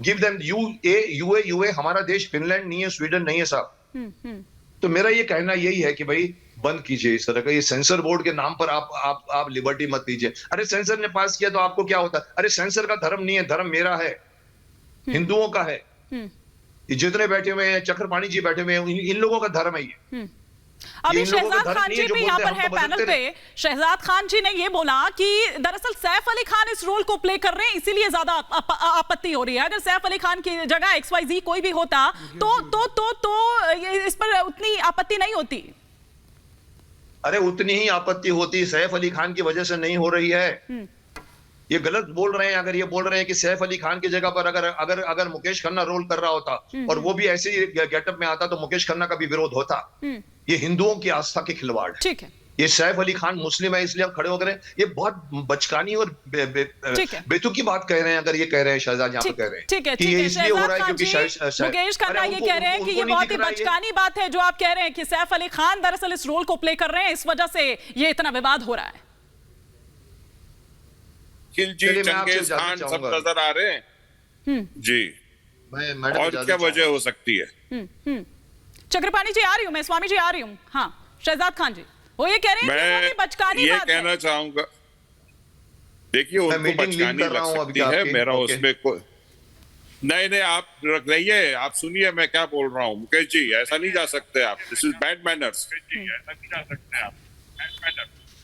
give them UA। हमारा देश फिनलैंड नहीं है, स्वीडन नहीं है साहब। तो मेरा ये कहना यही है कि भाई बंद कीजिए इस तरह का। ये सेंसर बोर्ड के नाम पर आप लिबर्टी मत लीजिए। अरे सेंसर ने पास किया तो आपको क्या होता है? अरे सेंसर का धर्म नहीं है, धर्म मेरा है, हिंदुओं का है। जितने बैठे हुए हैं, चक्रपाणी जी बैठे हुए हैं, इन लोगों का धर्म है ये। अभी शहजाद खान जी भी यहाँ पर है पैनल पे। शहजाद खान जी ने ये बोला कि दरअसल सैफ अली खान इस रोल को प्ले कर रहे हैं, इसीलिए ज्यादा आपत्ति हो रही है। अगर सैफ अली खान की जगह XYZ कोई भी होता तो इस पर उतनी आपत्ति नहीं होती। अरे उतनी ही आपत्ति होती, सैफ अली खान की वजह से नहीं हो रही है। ये गलत बोल रहे हैं। अगर ये बोल रहे हैं कि सैफ अली खान की जगह पर अगर मुकेश खन्ना रोल कर रहा होता और वो भी ऐसे ही गेटअप में आता तो मुकेश खन्ना का भी विरोध होता। ये हिंदुओं की आस्था के खिलवाड़ है। ठीक है, ये सैफ अली खान मुस्लिम है इसलिए हम खड़े हो गए। ये बहुत बचकानी और बेतुकी बात कह रहे हैं अगर ये कह रहे हैं शहजाद यहाँ पे कह रहे हैं कि ये इसलिए हो रहा है क्योंकि मुकेश खन्ना ये कह रहे हैं कि ये बहुत ही बचकानी बात है जो आप कह रहे हैं कि सैफ अली खान दरअसल इस रोल को प्ले कर रहे हैं, इस वजह से ये इतना विवाद हो रहा है। खिलजी, चंगेज खान सब नजर आ रहे हैं जी, और क्या वजह हो सकती है? चक्रपाणी जी आ रही हूँ मैं, स्वामी जी आ रही हूँ। हाँ शहजाद खान जी वो ये कह रहे हैं कि बचकानी ये बात कहना चाहूंगा, देखिए उनको बचकानी लग सकती है, मेरा उसमें कोई नहीं, आप रख रहिए, आप सुनिए मैं क्या बोल रहा हूँ। मुकेश जी ऐसा नहीं जा सकते आप, दिस इज बैड मैनर्स।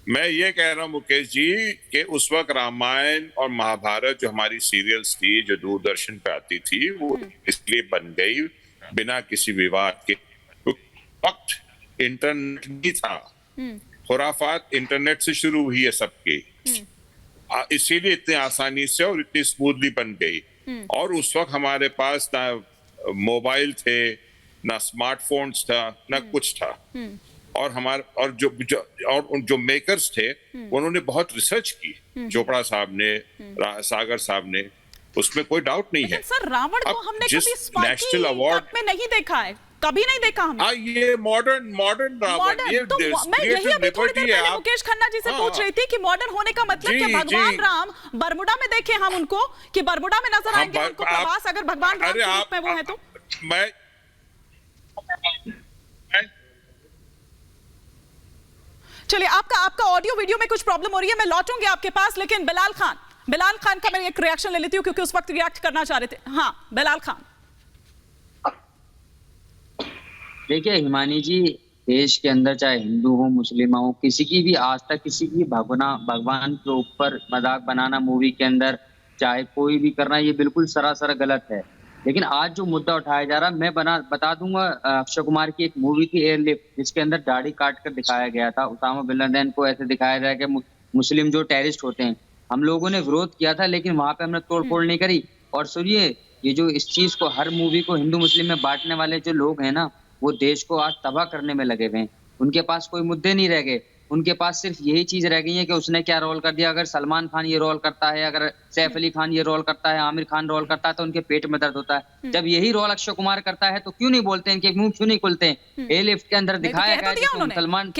मैं ये कह रहा हूँ मुकेश जी कि उस वक्त रामायण और महाभारत जो हमारी सीरियल्स थी जो दूरदर्शन पे आती थी वो इसलिए बन गई बिना किसी विवाद के। वक्त इंटरनेट नहीं था, खुराफात इंटरनेट से शुरू हुई है सबकी, इसीलिए इतनी आसानी से और इतनी स्मूथली बन गई। और उस वक्त हमारे पास ना मोबाइल थे, ना स्मार्टफोन्स था, ना कुछ था। और हमारे और जो मेकर्स थे उन्होंने बहुत रिसर्च की, चोपड़ा साहब ने, सागर साहब ने, उसमें कोई डाउट नहीं है। सर रावण को हमने कभी नेशनल अवार्ड में नहीं देखा है, कभी नहीं देखा हमने। ये मॉडर्न रावण, ये तो मैं यही अभी थोड़ी देर पहले मुकेश खन्ना जी से पूछ रही थी कि मॉडर्न होने का मतलब क्या? भगवान राम बरमुडा में देखे हम उनको कि बरमुडा में नजर आएंगे उनको प्रवास, अगर भगवान राम के रूप में वो है तो। चलिए आपका ऑडियो वीडियो में कुछ प्रॉब्लम हो रही है, मैं लौटूंगी आपके पास, लेकिन बिलाल खान का मैं एक रिएक्शन ले लेती हूँ क्योंकि उस वक्त रिएक्ट करना चाह रहे थे। हाँ बिलाल खान। देखिए हिमानी जी, देश के अंदर चाहे हिंदू हो मुस्लिम हो, किसी की भी आस्था, किसी की भगवान के ऊपर मजाक बनाना मूवी के अंदर चाहे कोई भी करना, ये बिल्कुल सरासर गलत है। लेकिन आज जो मुद्दा उठाया जा रहा, मैं बता दूंगा, अक्षय कुमार की एक मूवी थी एयरलिफ्ट, जिसके अंदर दाढ़ी काट कर दिखाया गया था। उसामा बिन लादेन को ऐसे दिखाया गया कि मुस्लिम जो टेररिस्ट होते हैं, हम लोगों ने विरोध किया था लेकिन वहां पे हमने तोड़फोड़ नहीं करी। और सुनिए, ये जो इस चीज को, हर मूवी को हिंदू मुस्लिम में बांटने वाले जो लोग हैं ना, वो देश को आज तबाह करने में लगे हुए हैं। उनके पास कोई मुद्दे नहीं रह गए, उनके पास सिर्फ यही चीज रह गई है कि उसने क्या रोल कर दिया। अगर सलमान खान ये रोल करता है, अगर सैफ अली खान ये रोल करता है, आमिर खान रोल करता है, तो उनके पेट में दर्द होता है। जब यही रोल अक्षय कुमार करता है तो क्यों नहीं बोलते हैं, कि मुंह क्यों नहीं खुलते हैं? एयरलिफ्ट के अंदर दिखाया गया कि सलमान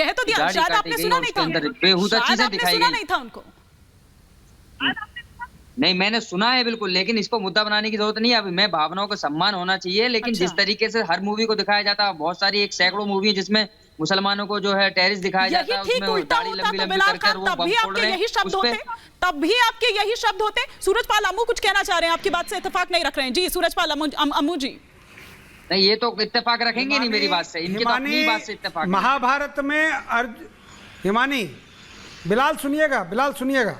बेहुदा चीजें दिखाई गई। नहीं, मैंने सुना है बिल्कुल, लेकिन इसको मुद्दा बनाने की जरूरत नहीं है। अभी मैं भावनाओं का सम्मान होना चाहिए, लेकिन जिस तरीके से हर मूवी को दिखाया जाता है, बहुत सारी एक सैकड़ों मूवी है जिसमें मुसलमानों को जो है टेररिस्ट दिखाया जाता है, उसमें दाढ़ी लंबी लंबी करके वो बम फोड़ रहे हैं, तब भी आपके यही शब्द होते। सूरजपाल अम्मू कुछ कहना चाह रहे हैं, आपकी बात से इत्तेफाक नहीं रख रहे हैं जी सूरजपाल अम्मू जी। नहीं, ये तो इत्तेफाक रखेंगे नहीं मेरी बात से, इनकी तो अपनी बात से इत्तेफाक। महाभारत में हिमानी, बिलाल सुनिएगा,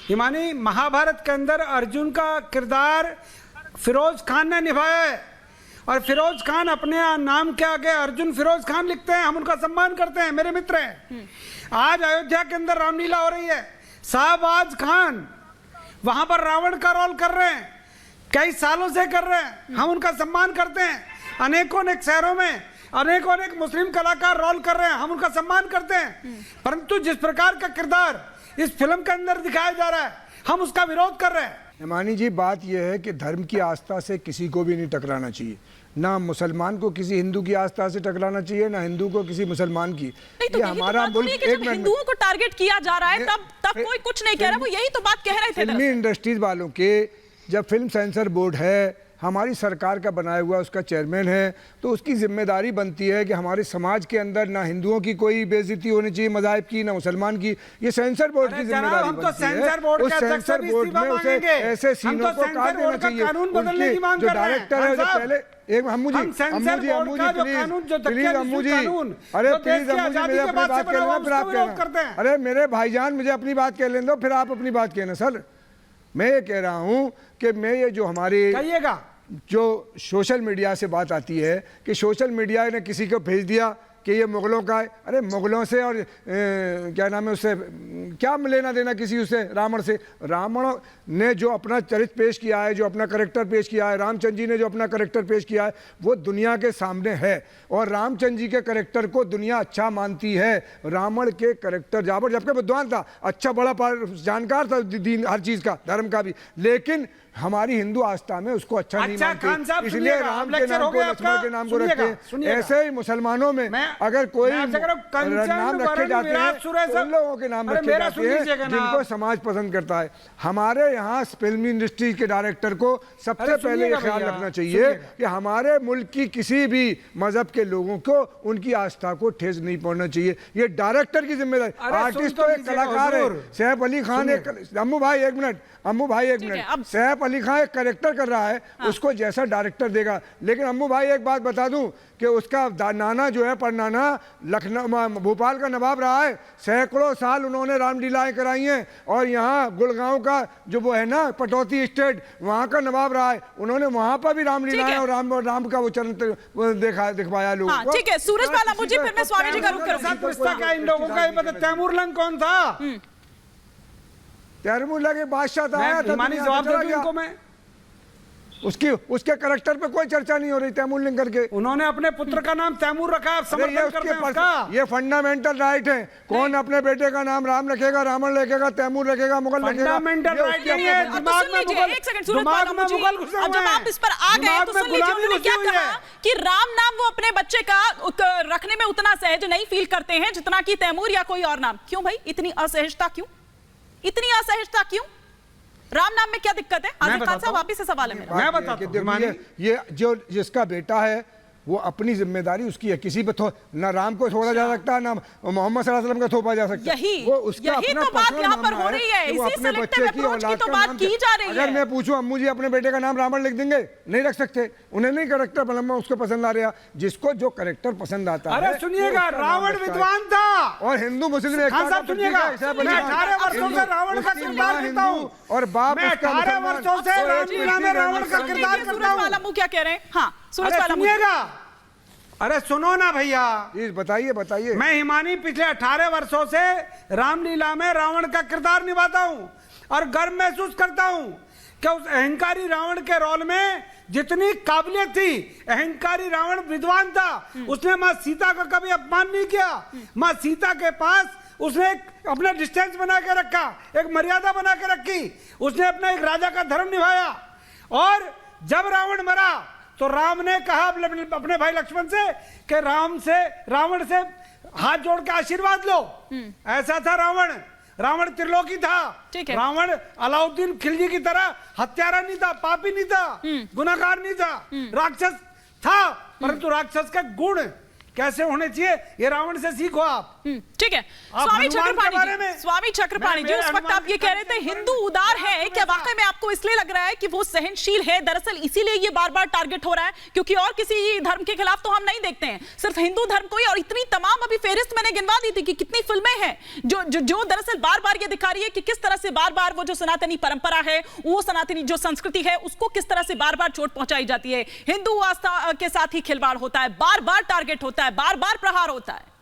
हिमानी, महाभारत के अंदर अर्जुन का किरदार फिरोज खान ने निभाया है, और फिरोज खान अपने नाम के आगे अर्जुन फिरोज खान लिखते हैं। हम उनका सम्मान करते हैं, मेरे मित्र हैं। आज अयोध्या के अंदर रामलीला हो रही है, शाहबाज खान वहां पर रावण का रोल कर रहे हैं, कई सालों से कर रहे हैं, हम उनका सम्मान करते हैं। अनेकों शहरों में अनेकों मुस्लिम कलाकार रोल कर रहे हैं, हम उनका सम्मान करते हैं। परंतु जिस प्रकार का किरदार इस फिल्म के अंदर दिखाया जा रहा है, हम उसका विरोध कर रहे हैं। हिमानी जी, बात यह है कि धर्म की आस्था से किसी को भी नहीं टकराना चाहिए, ना मुसलमान को किसी हिंदू की आस्था से टकराना चाहिए, ना हिंदू को किसी मुसलमान की। तो ये हमारा मुल्क, एक मिनट, हिंदुओं को टारगेट किया जा रहा है, तब कोई कुछ नहीं कह रहा, वो यही तो बात कह रहे थे। फिल्मी इंडस्ट्रीज वालों के, जब फिल्म सेंसर बोर्ड है, हमारी सरकार का बनाया हुआ उसका चेयरमैन है, तो उसकी जिम्मेदारी बनती है कि हमारे समाज के अंदर ना हिंदुओं की कोई बेइज्जती होनी चाहिए मज़ाहिब की, ना मुसलमान की। ये सेंसर बोर्ड की जिम्मेदारी बनती है। उस सेंसर बोर्ड में उसे ऐसे सीनों को काट देना चाहिए। जो डायरेक्टर है, जो पहले एक अम्मू जी प्लीज, मेरे अपनी बात कह लेना, फिर आप कहना। अरे मेरे भाईजान, मुझे अपनी बात कह लेने दो, फिर आप अपनी बात कहना। सर, मैं ये कह रहा हूँ कि मैं ये जो हमारी जो सोशल मीडिया से बात आती है कि सोशल मीडिया ने किसी को भेज दिया कि ये मुगलों का है। अरे मुगलों से और क्या नाम है उससे क्या लेना देना किसी उससे, रावण से? रावण ने जो अपना चरित्र पेश किया है, जो अपना करेक्टर पेश किया है, रामचंद्र जी ने जो अपना करेक्टर पेश किया है, वो दुनिया के सामने है और रामचंद्र जी के करेक्टर को दुनिया अच्छा मानती है। रावण के करेक्टर जाबर जबकि विद्वान था, अच्छा बड़ा जानकार था दीन हर चीज का, धर्म का भी, लेकिन हमारी हिंदू आस्था में उसको अच्छा नहीं मानते, इसलिए राम के नाम को लक्ष्मण के नाम को रखते हैं। ऐसे ही मुसलमानों में अगर कोई नाम रखे जाते हैं उन लोगों के नाम रखे जाते हैं जिनको समाज पसंद करता है। हमारे यहाँ फिल्म इंडस्ट्री के डायरेक्टर को सबसे पहले ये ख्याल रखना चाहिए कि हमारे मुल्क की किसी भी मजहब के लोगों को उनकी आस्था को ठेस नहीं पहुंचना चाहिए, ये डायरेक्टर की जिम्मेदारी। आर्टिस्ट तो एक कलाकार है, सैफ अली खान एक, अम्मू भाई एक मिनट, सैफ अली खान एक करेक्टर कर रहा है, उसको जैसा डायरेक्टर देगा। लेकिन अम्मू भाई एक बात बता दूं कि उसका नाना जो है परनाना लखनऊ भोपाल का नवाब रहा है, सैकड़ों साल उन्होंने रामलीलाएं कराई हैं और यहाँ गुड़गांव का जो वो है ना पटौती स्टेट, वहाँ का नवाब रहा है, उन्होंने वहाँ पर भी रामलीलाएं और राम का वो चरण दिखवाया लोगों को। ठीक है सूरजपाल अम्बुजी, फिर मैं स्वामी जी का रुख करूंगा। इन लोगों का पता तैमूर लंग कौन था? तैमूर लंग बादशाह था, आया था, जवाब दे उनको मैं। उसके करेक्टर पे कोई चर्चा नहीं हो रही तैमूर लिंग करके। उन्होंने अपने पुत्र का नाम तैमूर रखा है, समर्थन करते हैं उसका। ये फंडामेंटल राइट है, कौन अपने बेटे का नाम राम रखेगा, रावण रखेगा, तैमूर रखेगा, मुगल रखेगा, फंडामेंटल राइट नहीं है। दिमाग में मुगल घुसे हुए हैं। जब आप इस पर आ गए तो सुन लीजिए उन्होंने क्या कहा कि राम नाम वो अपने बच्चे का रखने में उतना सहज नहीं फील करते हैं जितना कि तैमूर या कोई और नाम। क्यों भाई, इतनी असहजता क्यों, इतनी असहजता क्यों? राम नाम में क्या दिक्कत है? आज़ाद खान साहब वापिस से सवाल है मेरा। मैं बताता हूं, ये जो जिसका बेटा है वो अपनी जिम्मेदारी उसकी है, किसी पे ना राम को छोड़ा जा सकता ना मोहम्मद सल्लल्लाहु अलैहि वसल्लम का थोपा जा सकता। वो उसका अपना तो बात यहाँ पर हो रही है, इसी सेलेक्टिव अप्रोच की तो बात की जा रही है। अगर मैं पूछूं अम्मू जी अपने बेटे का नाम रावण लिख देंगे? नहीं रख सकते, उन्हें नहीं करेक्टर बनना उसको पसंद आ रहा, जिसको जो करेक्टर पसंद आता है। अरे सुनिएगा, रावण विद्वान था और हिंदू मुस्लिम सुनिएगा, 18 वर्षों से रावण का किरदार करता हूं और बाप 18 वर्षों से रामलीला में रावण का किरदार करता हूं। क्या कह रहे हैं? हाँ सुनिएगा, अरे सुनो ना भैया, बताइए। मैं हिमानी पिछले 18 वर्षों से रामलीला में रावण का किरदार निभाता हूं और गर्व महसूस करता हूं कि उस अहंकारी रावण के रोल में जितनी काबिलियत थी, अहंकारी रावण विद्वान था, उसने मां सीता का कभी अपमान नहीं किया। मां सीता के पास उसने अपना डिस्टेंस बना के रखा, एक मर्यादा बना के रखी, उसने अपना एक राजा का धर्म निभाया। और जब रावण मरा तो राम ने कहा अपने भाई लक्ष्मण से कि रावण से हाथ जोड़ के आशीर्वाद लो। ऐसा था रावण त्रिलोकी था। रावण अलाउद्दीन खिलजी की तरह हत्यारा नहीं था, पापी नहीं था, गुनाहगार नहीं था, राक्षस था, परंतु राक्षस का गुण कैसे होने चाहिए ये रावण से सीखो आप। ठीक है स्वामी चक्रपाणी जी, उस वक्त आप ये कह रहे थे हिंदू उदार है, क्या वाकई में आपको इसलिए लग रहा है कि वो सहनशील है? दरअसल इसीलिए ये बार बार टारगेट हो रहा है क्योंकि और किसी धर्म के खिलाफ तो हम नहीं देखते हैं, सिर्फ हिंदू धर्म को ही। और इतनी तमाम अभी फेहरिस्त मैंने गिनवा दी थी कि कितनी फिल्में हैं जो दरअसल बार बार ये दिखा रही है कि किस तरह से बार बार वो जो सनातनी परंपरा है, वो सनातनी जो संस्कृति है, उसको किस तरह से बार बार चोट पहुंचाई जाती है। हिंदू आस्था के साथ ही खिलवाड़ होता है, बार बार टारगेट होता है, बार बार प्रहार होता है।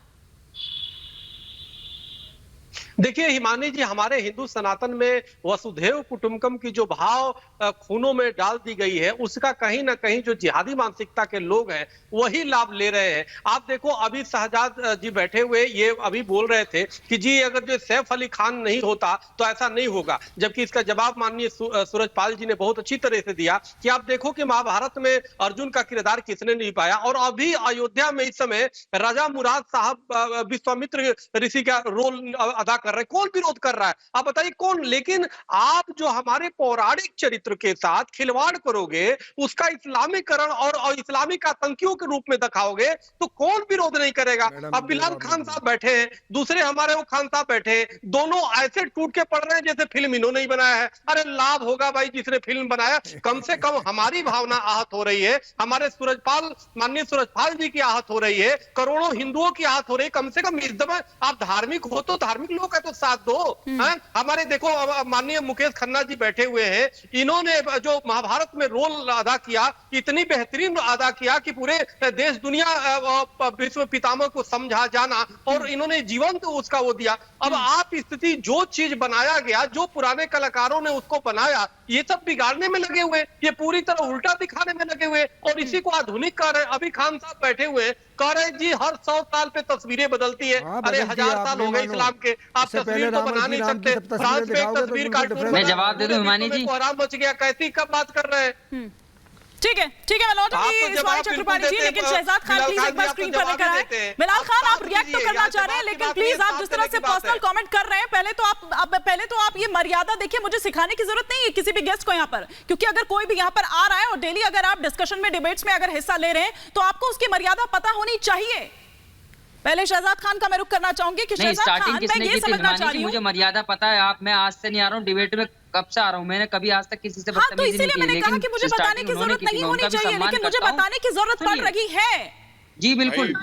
देखिए हिमानी जी, हमारे हिंदू सनातन में वसुधैव कुटुंबकम की जो भाव खूनों में डाल दी गई है, उसका कहीं ना कहीं जो जिहादी मानसिकता के लोग हैं वही लाभ ले रहे हैं। आप देखो अभी शहजाद जी बैठे हुए ये अभी बोल रहे थे कि जी अगर जो सैफ अली खान नहीं होता तो ऐसा नहीं होगा, जबकि इसका जवाब माननीय सूरजपाल जी ने बहुत अच्छी तरह से दिया कि आप देखो कि महाभारत में अर्जुन का किरदार किसने नहीं पाया। और अभी अयोध्या में इस समय राजा मुराद साहब विश्वामित्र ऋषि का रोल अदा कर रहे हैं, कौन विरोध कर रहा है? आप बताइए कौन? लेकिन आप जो हमारे पौराणिक चरित्र के साथ खिलवाड़ करोगे, उसका इस्लामीकरण और इस्लामिक आतंकियों के रूप में दिखाओगे तो कौन विरोध नहीं करेगा? अब बिलाल खान साहब बैठे हैं, दूसरे हमारे वो खान साहब बैठे हैं, दोनों ऐसे टूट के पड़ रहे हैं जैसे फिल्म इन्होंने ही बनाया है। अरे लाभ होगा भाई जिसने फिल्म बनाया, कम से कम हमारी भावना आहत हो रही है, हमारे माननीय सूरजपाल जी की आहत हो रही है, करोड़ों हिंदुओं की आहत हो रही है। कम से कम इस दफा आप धार्मिक हो तो धार्मिक लोग का तो साथ दो। हमारे देखो माननीय मुकेश खन्ना जी बैठे हुए हैं, इन्होंने जो महाभारत में रोल अदा किया, इतनी बेहतरीन अदा किया कि पूरे देश दुनिया विश्व पितामह को समझा जाना, और इन्होंने जीवंत उसका वो दिया। अब आप स्थिति जो चीज बनाया गया, जो पुराने कलाकारों ने उसको बनाया, ये सब बिगाड़ने में लगे हुए, ये पूरी तरह उल्टा दिखाने में लगे हुए, और इसी को आधुनिक कर रहे हैं। अभी खान साहब बैठे हुए कह रहे हैं जी हर 100 साल पे तस्वीरें बदलती है। अरे 1000 साल हो गए इस्लाम के, आप तस्वीर तो बना नहीं सकते। फ्रांस में एक तस्वीर कार्टून, मैं जवाब दे दूं हिमानी जी, कोहराम मच गया, कैसी कब बात कर रहे हैं? ठीक है, मैं लौटूंगी स्वामी चक्रपाणी जी, लेकिन शहजाद खान प्लीज एक बार स्क्रीन पर लेकर आए। बिलाल खान, आप रिएक्ट तो करना चाह रहे हैं, लेकिन प्लीज आप जिस तरह से पर्सनल कमेंट कर रहे हैं, पहले तो आप ये मर्यादा देखिए, मुझे सिखाने की जरूरत नहीं है किसी भी गेस्ट को यहाँ पर, क्योंकि अगर कोई भी यहाँ पर आ रहा है और डेली अगर आप डिस्कशन में, डिबेट्स में अगर हिस्सा ले रहे हैं, तो आपको उसकी मर्यादा पता होनी चाहिए। पहले शहजाद खान का मैं रुख करना चाहूंगी कि शहजाद खान, मैं ये समझना चाह रही हूँ, मुझे मर्यादा पता है। मैं आज से नहीं आ रहा हूँ डिबेट में, कब से आ रहा हूँ, मैंने कभी आज तक किसी से बदतमीजी नहीं की। मैंने कहा कि मुझे बताने की जरूरत नहीं होनी चाहिए, लेकिन मुझे बताने की जरूरत पड़ रही है। जी बिल्कुल।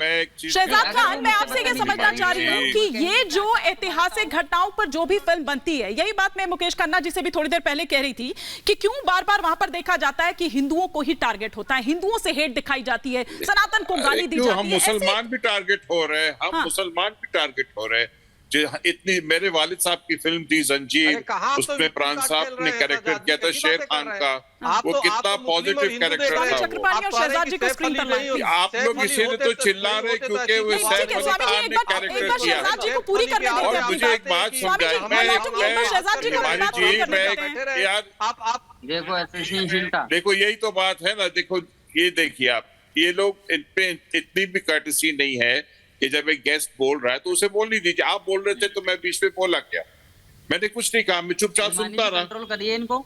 शहजाद खान, मैं आपसे ये समझना चाह रही हूँ कि ये जो ऐतिहासिक घटनाओं पर जो भी फिल्म बनती है, यही बात मैं मुकेश खन्ना जी से भी थोड़ी देर पहले कह रही थी कि क्यों बार बार वहां पर देखा जाता है कि हिंदुओं को ही टारगेट होता है, हिंदुओं से हेट दिखाई जाती है, सनातन को गाली दी जाती है। हम मुसलमान भी टारगेट हो रहे हैं, हम मुसलमान भी टारगेट हो रहे हैं। इतनी, मेरे वालिद साहब की फिल्म थी जंजीर, उसमें प्राण साहब ने कैरेक्टर किया था शेर खान का, वो कितना पॉजिटिव कैरेक्टर था। आप लोग इसीलिए तो चिल्ला रहे क्योंकि वो सैफ अली खान ने कैरेक्टर किया। और मुझे एक बात समझाइए, देखो यही तो बात है ना। देखो ये देखिए आप, ये लोग इन पे इतनी भी कर्टसी नहीं है कि जब एक गेस्ट बोल रहा है तो उसे बोलने दीजिए। आप बोल रहे थे तो मैं बीच में बोला क्या? मैंने कुछ नहीं कहा, मैं चुपचाप सुनता रहा। कंट्रोल करिए इनको,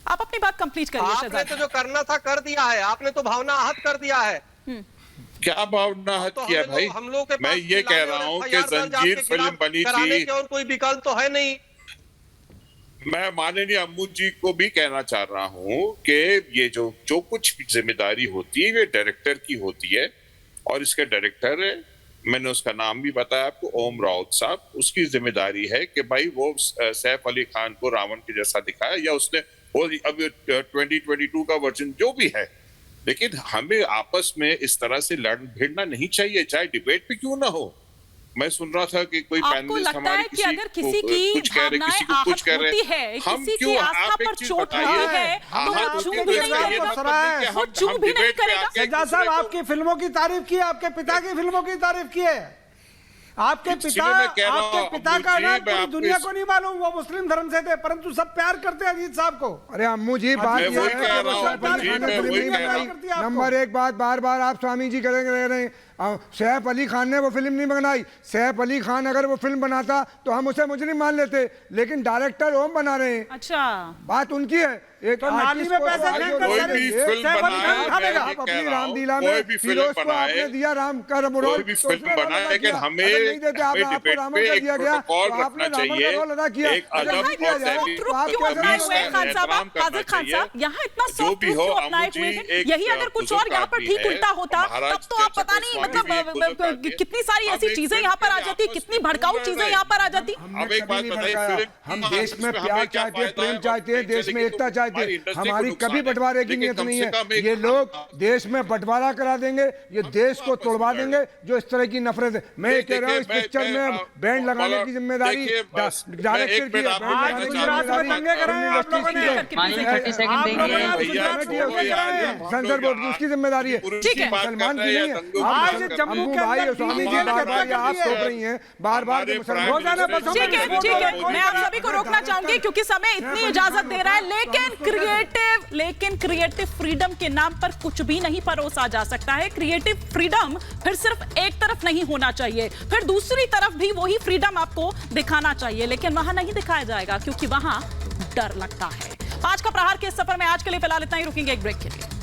आप अपनी बात कंप्लीट करिए। आपने तो जो करना था कर दिया है, आपने तो भावना आहत कर दिया है। क्या भावना आहत किया भाई? मैं ये कह रहा हूँ कि जंजीर फिल्म बनी थी, और कोई विकल्प तो है नहीं। मैं माननीय अम्मू जी को भी कहना चाह रहा हूँ कि ये जो कुछ जिम्मेदारी होती है, ये डायरेक्टर की होती है, और इसके डायरेक्टर है, मैंने उसका नाम भी बताया आपको, ओम राउत साहब। उसकी जिम्मेदारी है कि भाई वो सैफ अली खान को रावण के जैसा दिखाया, या उसने वो अब 2022 का वर्जन जो भी है, लेकिन हमें आपस में इस तरह से लड़ भिड़ना नहीं चाहिए, चाहे डिबेट पे क्यों ना हो। मैं सुन रहा था कि कोई पैनलिस्ट हमारे कि अगर किसी की भावनाएं आहत होती है, किसी की आस्था पर चोट होती है, तो वो चूक भी नहीं करेगा, वो चूक भी नहीं करेगा। शहजाद साहब, आपकी फिल्मों की तारीफ की, आपके पिता की फिल्मों की तारीफ की है। आपके पिता का नाम पूरी दुनिया को नहीं मालूम, वो मुस्लिम धर्म से थे, परंतु सब प्यार करते हैं अजीत साहब को। अरे अम्मू जी, बात नंबर एक बात बार बार आप स्वामी जी करेंगे, सैफ अली खान ने वो फिल्म नहीं बनाई। सैफ अली खान अगर वो फिल्म बनाता तो हम उसे मुजरिम मान लेते, लेकिन डायरेक्टर ओम बना रहे हैं। अच्छा, बात उनकी है। एक तो नाली में पैसे कोई भी फिल्म बनाए, आप अपनी रामलीला में फिरोज को आपने दिया राम का रोल, कोई भी फिल्म बनाए, लेकिन हमें नहीं देते, आपको रावण का दिया गया, आपने रावण का रोल अदा किया। यहाँ इतना सॉफ्ट रूप क्यों अपनाए हुए हैं? यही अगर कुछ और यहाँ पर ठीक उल्टा होता, तब तो आप पता नहीं, मतलब कितनी सारी ऐसी चीजें यहाँ पर आ जाती, कितनी भड़काऊ चीजें यहाँ पर आ जाती। अब एक बात बताइए, हम देश में प्यार चाहते हैं, प्रेम चाहते हैं, देश में एकता चाहते हैं, हमारी कभी बंटवारे की नियत नहीं है। ये लोग देश में बंटवारा करा देंगे, ये देश को तोड़वा देंगे, जो इस तरह की नफरत है। मैं कह रहा हूँ इस पिक्चर में बैंड लगाने की जिम्मेदारी डायरेक्टर की है, सेंसर बोर्ड की उसकी जिम्मेदारी है, सलमान की नहीं है। आज जम्मू के अंदर स्वामी जी बार आप सोच रही हैं, बार बार ठीक है, मैं आप सभी को रोकना चाहूंगी क्योंकि समय इतनी इजाजत दे रहा है, लेकिन क्रिएटिव फ्रीडम के नाम पर कुछ भी नहीं परोसा जा सकता है। क्रिएटिव फ्रीडम फिर सिर्फ एक तरफ नहीं होना चाहिए, फिर दूसरी तरफ भी वही फ्रीडम आपको दिखाना चाहिए, लेकिन वहां नहीं दिखाया जाएगा क्योंकि वहां डर लगता है। 5 का प्रहार के इस सफर में आज के लिए फिलहाल इतना ही, रुकेंगे एक ब्रेक के लिए।